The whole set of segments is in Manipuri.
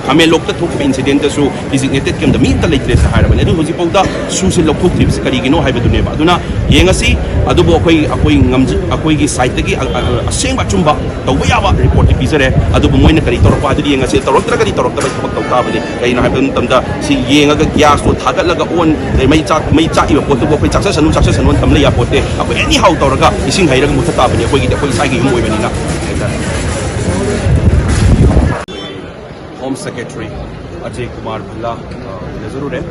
खामे लोक थोक इंसिडेंट सु डिजिग्नेटेड केम द मी त लेट्रे से हायरबने अदु होजि पौदा सु से लोक थोक ट्रिप्स करिगिनो हायबदुने बा अदुना येंगसी अदुबो अखोई ngam अखोई gi site gi aseng ba chumba tawba yaba report pizare अदुबो मोइना करि तोरपा अदु येंगसी तोरक्तरा करि तोरक्ता बा थबक तौका बने कइना हायबन तमदा सि येंगा ग्यास तो थागत लगा ओन मई चा इबा पोत को अखोई चाक्सा सनु तमले या पोते अखोई एनी हाउ तौरगा इसिंग हायरग मुथता बने अखोई साइगी युम ओइबनिना होम सेक्रेटरी अजय कुमार भल्ला नजरुरे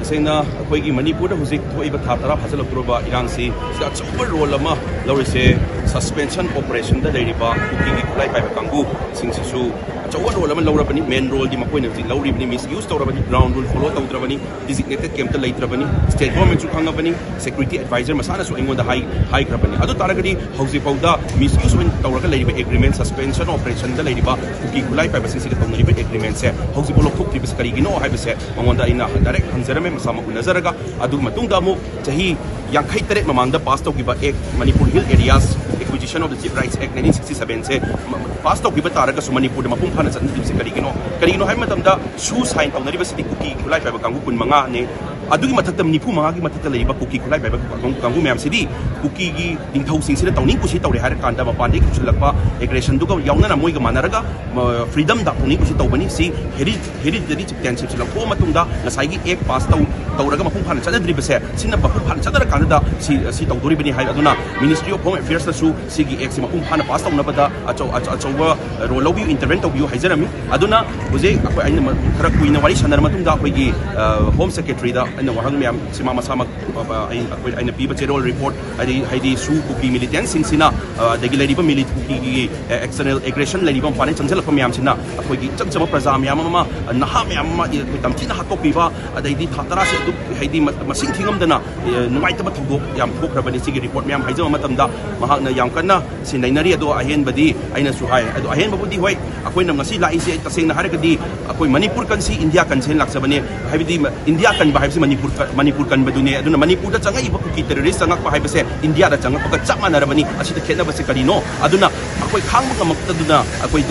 सेना अखोई मणिपुर हुजिक थोइबा था तरा फजलक्तुरबा इरांसी अचौब रोल अमा लौरिसे सस्पेंशन ऑपरेशन दा लेरिबा कुकी की खुलाई पाइबा कांगू सिंगसिसु अचौब रोल अमा लौरबनी मेन रोल दि मकोइना जि लौरिबनी मिस यूज तौरबनी ग्राउंड रूल फॉलो तौद्रबनी डिजिग्नेटेड केम त लेत्रबनी स्टेट गवर्नमेंट सु खांगबनी सेक्यूरिटी एडवाइजर मसाना सु इंगोंदा हाई ग्रबनी अदु तारगदी हौजि पौदा मिस यूज वन तौरगा लेरिबा एग्रीमेंट सस्पेंशन ऑपरेशन दा लेरिबा कुकी खुलाई पाइबा सिंगसि का तौनरिबा एग्रीमेंट से हौजि पोलो थोक्तिबस करिगिनो हाइबसे मंगोंदा इना डायरेक्ट हंजरमे मसामा उनजरगा अदु मतुंगा मु चाही यांखै तरे ममांगदा पास तौगिबा एक मणिपुर हिल areas acquisition of the chip rights act 1967 से पास तौगिबा तारगा सु मणिपुर द मपुंग फाना चनदिब से करिगिनो हाइ मतमदा सु साइन तौनरिबा सिदि कुकी खुलाई पाइबा कांगु कुन मंगा ने अदुगी मथक्ता निफु मंगा की मथक्ता लेबा कुकी खुलाई पाइबा कांगु मैम सिदि कुकी गी दिंथौ सिंसिना तौनिंग कुसी तौरे हार कांदा मपांदे कुचलकपा एग्रेशन दुगा यावना मोइगा मानरगा फ्रीडम दा तौनिंग कुसी तौबनी सी हेरिटेज चैंपियनशिप लखो मतुंगा नसाइगी एक पास तौरगा मपुंग फाना चनद्रिबसे सिना मपुंग फाना चदर कांदा सी तौदोरिबनी हाइ अदुना मिनिस्ट्री ऑफ होम अफेयर्स दसु सिगी एक सी मपुंग फाना पास तौनबदा अचौबा रोल लौबी इंटरवेंट तौबियो हाइजरमी अदुना हुजे अखोय आइना खरा कुइना वारी सनर मतुंगा अखोयगी होम सेक्रेटरी दा आइना वहांग मैम सिमा मसामा आइना पीबा जेरोल रिपोर्ट हाइदी सु कुकी मिलिटेंट सिंसिना दगी लेरिबा मिलिट कुकी एक्सटर्नल एग्रेशन लेरिबा पाने चंजलक मैम सिना अखोयगी चमचम प्रजा मैम मा नहा मैम मा तमचिना हाको पीबा अदैदी थातरा से हाइदी मसिंग थिंगमदना नुमाइतबा थौदोक याम थोखरबनी सिगी रिपोर्ट मैम हाइजमा मतमदा महाकना याम कन्ना सिनैनरी अदो अहेनबदी आइना सु हाय अदो अहेनबबुदी होय अखोयना ngasi लाइसे तसेंगना हारगदी अखोय मणिपुर कंसी इंडिया कंसेन लाक्सबने हाइबदी इंडिया कनबा हाइबसे मणिपुर कनबदुने अदुना मणिपुर दा चंगाई बकुकी टेररिस्ट चंगक हाइबसे इंडिया दा चंगक पका चप मानरबनी असिदा खेनबसे करिनो अदुना अखोय खांग गमक्तदुना अखोय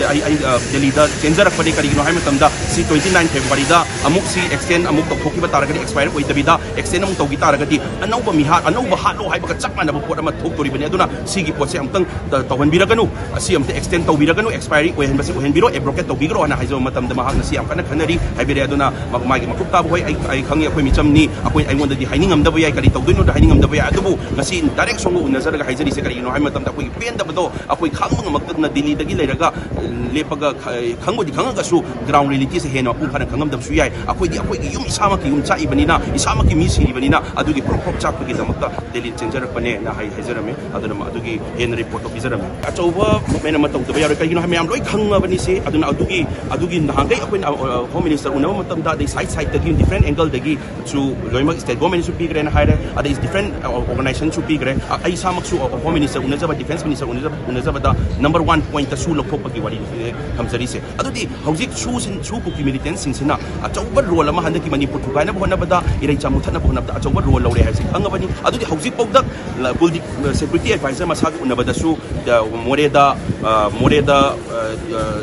दिल्ली दा चेंजरक पदे करिनो हाइ मतमदा सी 29 फेब्रुवारी दा अमुक सी एक्सटेंड अमुक तोखोकिबा तारगदी एक्सपायर ओइतबिदा एक्सटेंड अमुक तौगी तारगदी अनौबा मिहा अनौबा हालो हाइबका चप मानबा पोट अमा थोक्तोरिबने अदुना सिगी पोसे अमतंग तौहनबिरगनु असि अमते एक्सटेंड तौबिरगनु एक्सपायरी ओइहनबसे ओइहनबिरो एब्रोकेट तौबिगरो अना हाइजो मतमदा महाकना सि अमकना खनरी हाइबिरे अदुना मागी मकुक्ता होय आई खंगे अखोय मिचमनी अखोय आइगोंददी हाइनिंगमदबा याय करि तौदुनो दा हाइनिंगमदबा याय अदुबु ngasi डायरेक्ट सोंगो उनजरगा हाइजरी से करिनो हाइ मतमदा अखोय पेंदबदो अखोय खांगम मक्तना दिल्ली दगी लेरगा लेपगा खंगोदि खंगगासु ग्राउंड रियलिटी से हेनो पुंखाना खंगमदबसु याय अखोयदी अखोयगी युम इसामकी युम चाइबनिना इसामकी मी सिरिबनिना अदुगी प्रोप चाकपगी जमक्ता दिल्ली चेंजरपने ना हाइजरमे अदुना अदुगी हेन रिपोर्ट ऑफिसरमे अचौबा मेना मतौदबा यार करिनो हाइ मैम लोय खंगबनि से अदुना अदुगी नहागै अखोय होम मिनिस्टर उनबा मतमदा दे साइड दगी डिफरेंट एंगल दगी सु लोयमक स्टेट गवर्नमेंट सु पिग्रे ना हाइरे अदे डिफरेंट ऑर्गेनाइजेशन सु पिग्रे आई सामक सु होम मिनिस्टर उनजबा डिफेंस मिनिस्टर उनजबा नंबर 1 पॉइंट सु लखोपगी वारी हमजरी से अदुदी हौजिक सु कुकी मिलिटेंट सिंसिना अचौबा रोल अमा हंदकी मणिपुर थुगाइना होनबदा इरै चामुथना होनबदा अचौबा रोल लौरे हाइसे खंगबनी अदुदी हौजिक पौदक कुलदीप सेक्यूरिटी एडवाइजर मसाग उनबदसु मोरेदा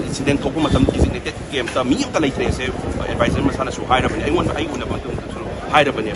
इंसिडेंट थोको मतम डिजिग्नेटेड केम ता मी अमता लेथरे से एडवाइजर मसाना सु हाइरबनी आई उनबा हाइरबनी